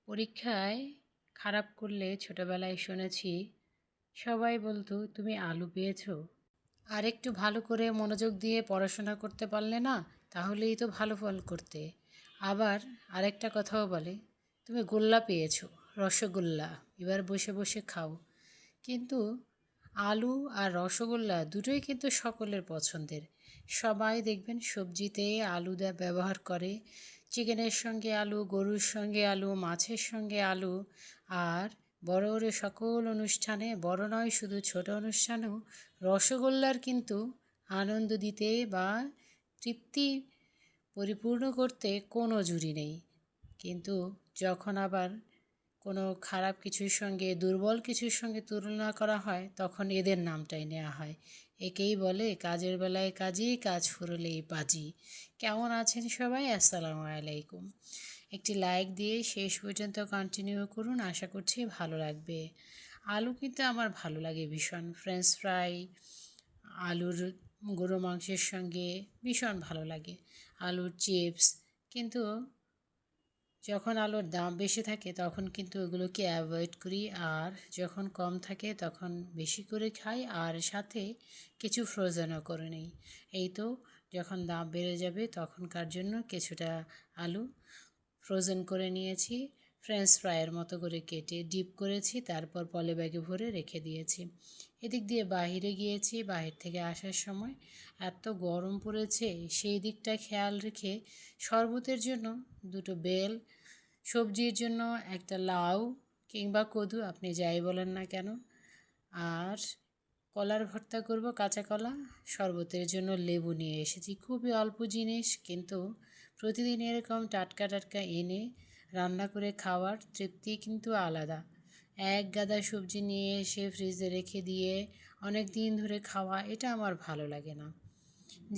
পরীক্ষায় খারাপ করলে ছোটবেলায় শুনেছি সবাই বলতো তুমি আলু পেয়েছো। আর একটু ভালো করে মনোযোগ দিয়ে পড়াশোনা করতে পারলে না, তাহলেই তো ভালো ফল করতে। আবার আরেকটা কথাও বলে তুমি গোল্লা পেয়েছো, রসগোল্লা, এবার বসে বসে খাও। কিন্তু আলু আর রসগোল্লা দুটোই কিন্তু সকলের পছন্দের। সবাই দেখবেন সবজিতে আলু ব্যবহার করে, চিকেনের সঙ্গে আলু, গরুর সঙ্গে আলু, মাছের সঙ্গে আলু। আর বড় বড় সকল অনুষ্ঠানে, বড় নয় শুধু ছোট অনুষ্ঠানেও রসগোল্লার কিন্তু আনন্দ দিতে বা তৃপ্তি পরিপূর্ণ করতে কোনো জুড়ি নেই। কিন্তু যখন আবার কোনো খারাপ কিছুর সঙ্গে, দুর্বল কিছুর সঙ্গে তুলনা করা হয়, তখন এদের নামটাই নেওয়া হয়। একেই বলে কাজের বেলায় কাজী, কাজ ফুরলেই পাজি। কেমন আছেন সবাই? আসসালামু আলাইকুম। একটি লাইক দিয়ে শেষ পর্যন্ত কন্টিনিউ করুন, আশা করছি ভালো লাগবে। আলু কিন্তু আমার ভালো লাগে ভীষণ। ফ্রেঞ্চ ফ্রাই, আলুর গরু মাংসের সঙ্গে ভীষণ ভালো লাগে। আলুর চিপস। কিন্তু যখন আলুর দাম বেশি থাকে তখন কিন্তু ওগুলোকে অ্যাভয়েড করি, আর যখন কম থাকে তখন বেশি করে খাই, আর সাথে কিছু ফ্রোজেনও করে নিই। এই তো, যখন দাম বেড়ে যাবে তখনকার জন্য কিছুটা আলু ফ্রোজেন করে নিয়েছি, ফ্রেঞ্চ ফ্রাইয়ের মতো করে কেটে ডিপ করেছি, তারপর পলি ব্যাগে ভরে রেখে দিয়েছি। এদিক দিয়ে বাহিরে গিয়েছি, বাহির থেকে আসার সময় এত গরম পড়েছে, সেই দিকটা খেয়াল রেখে শরবতের জন্য দুটো বেল, সবজির জন্য একটা লাউ কিংবা কদু, আপনি যাই বলেন না কেন, আর কলার ভর্তা করব, কাঁচা কলা, শরবতের জন্য লেবু নিয়ে এসেছি। খুবই অল্প জিনিস, কিন্তু প্রতিদিন এরকম টাটকা টাটকা এনে রান্না করে খাওয়ার তৃপ্তি কিন্তু আলাদা। এক গাদা সবজি নিয়ে এসে ফ্রিজে রেখে দিয়ে অনেক দিন ধরে খাওয়া, এটা আমার ভালো লাগে না।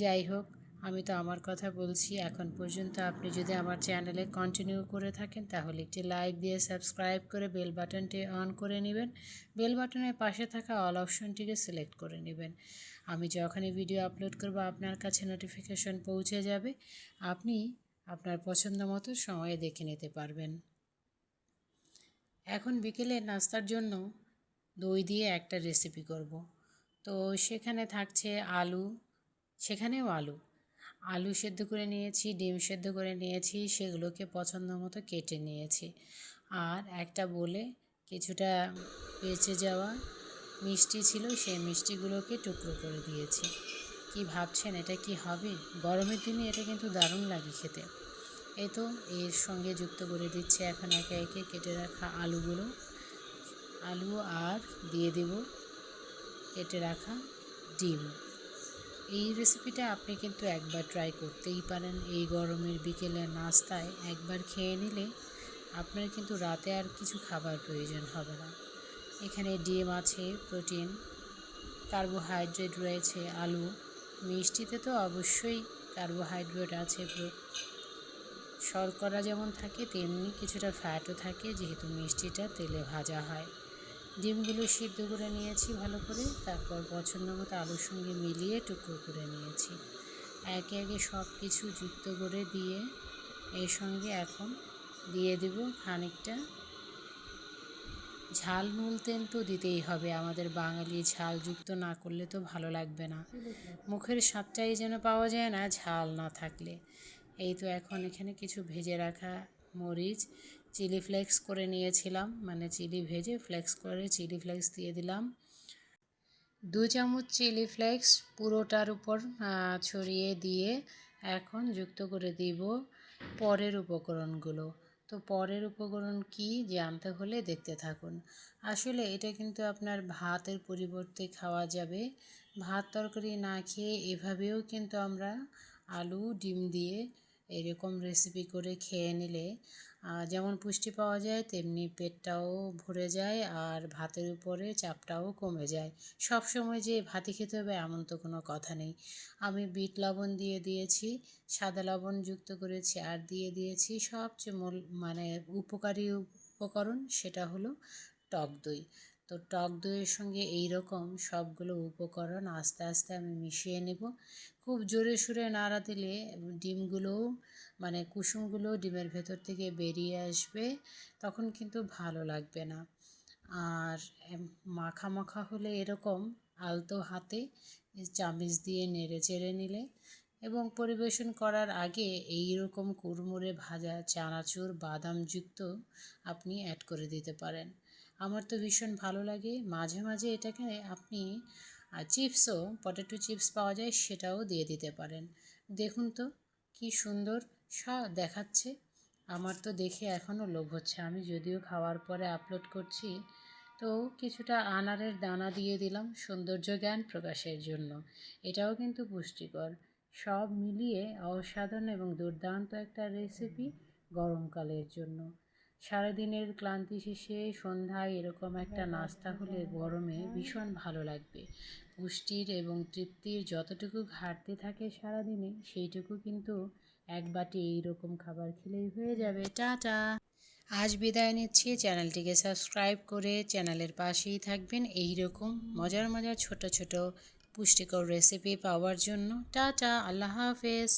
যাই হোক, আমি তো আমার কথা বলছি। এখন পর্যন্ত আপনি যদি আমার চ্যানেলে কন্টিনিউ করে থাকেন, তাহলে একটি লাইক দিয়ে সাবস্ক্রাইব করে বেল বাটনটি অন করে নেবেন। বেল বাটনের পাশে থাকা অল অপশনটিকে সিলেক্ট করে নেবেন। আমি যখনই ভিডিও আপলোড করব আপনার কাছে নোটিফিকেশন পৌঁছে যাবে, আপনি আপনার পছন্দ মতো সময়ে দেখে নিতে পারবেন। এখন বিকেলে নাস্তার জন্য দই দিয়ে একটা রেসিপি করব। তো সেখানে থাকছে আলু, সেখানেও আলু আলু সেদ্ধ করে নিয়েছি, ডিম সেদ্ধ করে নিয়েছি, সেগুলোকে পছন্দ মতো কেটে নিয়েছি। আর একটা বলে কিছুটা বেঁচে যাওয়া মিষ্টি ছিল, সেই মিষ্টিগুলোকে টুকরো করে দিয়েছি। কি ভাবছেন এটা কি হবে? গরমের দিনে এটা কিন্তু দারুণ লাগে খেতে। এই তো, এর সঙ্গে যুক্ত করে দিচ্ছি এখন একে একে কেটে রাখা আলুগুলো। আলু আর দিয়ে দেব কেটে রাখা ডিম। এই রেসিপিটা আপনি কিন্তু একবার ট্রাই করতেই পারেন। এই গরমের বিকেলের নাস্তায় একবার খেয়ে নিলে আপনার কিন্তু রাতে আর কিছু খাবার প্রয়োজন হবে না। এখানে ডিম আছে, প্রোটিন, কার্বোহাইড্রেট রয়েছে, আলু, মিষ্টিতে তো অবশ্যই কার্বোহাইড্রেট আছে। শর্করা যেমন থাকে তেমনি কিছুটা ফ্যাটও থাকে, যেহেতু মিষ্টিটা তেলে ভাজা হয়। ডিমগুলো সিদ্ধ করে নিয়েছি ভালো করে, তারপর পছন্দ মতো আলুর সঙ্গে মিলিয়ে টুকরো করে নিয়েছি। একে একে সব কিছু যুক্ত করে দিয়ে এর সঙ্গে এখন দিয়ে দেব খানিকটা ঝাল। নুন তেল তো দিতেই হবে, আমাদের বাঙালি ঝাল যুক্ত না করলে তো ভালো লাগবে না। মুখের স্বাদটাই যেন পাওয়া যায় না ঝাল না থাকলে। এই তো, এখন এখানে কিছু ভেজে রাখা মরিচ চিলি ফ্লেক্স করে নিয়েছিলাম, মানে চিলি ভেজে ফ্লেক্স করে চিলি ফ্লেক্স দিয়ে দিলাম। 2 চামচ চিলি ফ্লেক্স পুরোটার উপর ছড়িয়ে দিয়ে এখন যুক্ত করে দিব পরের উপকরণগুলো। তো পরের উপকরণ কি জানতে হলে দেখতে থাকুন। আসলে এটা কিন্তু আপনার ভাতের পরিবর্তে খাওয়া যাবে। ভাত তরকারি না খেয়ে এভাবেও কিন্তু আমরা আলু ডিম দিয়ে এরকম রেসিপি করে খেয়ে নিলে যেমন পুষ্টি পাওয়া যায়, তেমনি পেটটাও ভরে যায়, আর ভাতের উপরে চাপটাও কমে যায়। সব সময় যে ভাতই খেতে হবে এমন তো কোনো কথা নেই। আমি বিট লবণ দিয়ে দিয়েছি, সাদা লবণ যুক্ত করেছি, আর দিয়ে দিয়েছি সবচেয়ে মানে উপকারী উপকরণ, সেটা হলো টক দই। তো টক দইয়ের সঙ্গে এই রকম সবগুলো উপকরণ আস্তে আস্তে আমি মিশিয়ে নেব। খুব জোরে সুরে নাড়া দিলে ডিমগুলোও মানে কুসুমগুলো ডিমের ভেতর থেকে বেরিয়ে আসবে, তখন কিন্তু ভালো লাগবে না। আর মাখা মাখা হলে এরকম আলতো হাতে চামচ দিয়ে নেড়ে চেড়ে নিলে এবং পরিবেশন করার আগে এই রকম কুড়মুড়ে ভাজা চানাচুর বাদামযুক্ত আপনি অ্যাড করে দিতে পারেন। আমার তো ভীষণ ভালো লাগে। মাঝে মাঝে এটাকে আপনি চিপসও, পটেটো চিপস পাওয়া যায়, সেটাও দিয়ে দিতে পারেন। দেখুন তো কি সুন্দর দেখাচ্ছে। আমার তো দেখে এখনও লোভ হচ্ছে। আমি যদিও খাওয়ার পরে আপলোড করছি, তো কিছুটা আনারের দানা দিয়ে দিলাম সৌন্দর্য জ্ঞান প্রকাশের জন্য। এটাও কিন্তু পুষ্টিকর। সব মিলিয়ে অসাধারণ এবং দুর্দান্ত একটা রেসিপি গরমকালের জন্য। সারাদিনের ক্লান্তি শেষে সন্ধ্যায় এরকম একটা নাস্তা হলে গরমে ভীষণ ভালো লাগবে। পুষ্টির এবং তৃপ্তির যতটুকু ঘাটতি থাকে সারাদিনে, সেইটুকু কিন্তু এক বাটি এইরকম খাবার খেলেই হয়ে যাবে। টাটা। আজ বিদায় নিচ্ছি। চ্যানেলটিকে সাবস্ক্রাইব করে চ্যানেলের পাশেই থাকবেন এই রকম মজার মজার ছোট ছোট পুষ্টিকর রেসিপি পাওয়ার জন্য। টাটা, আল্লাহ হাফেজ।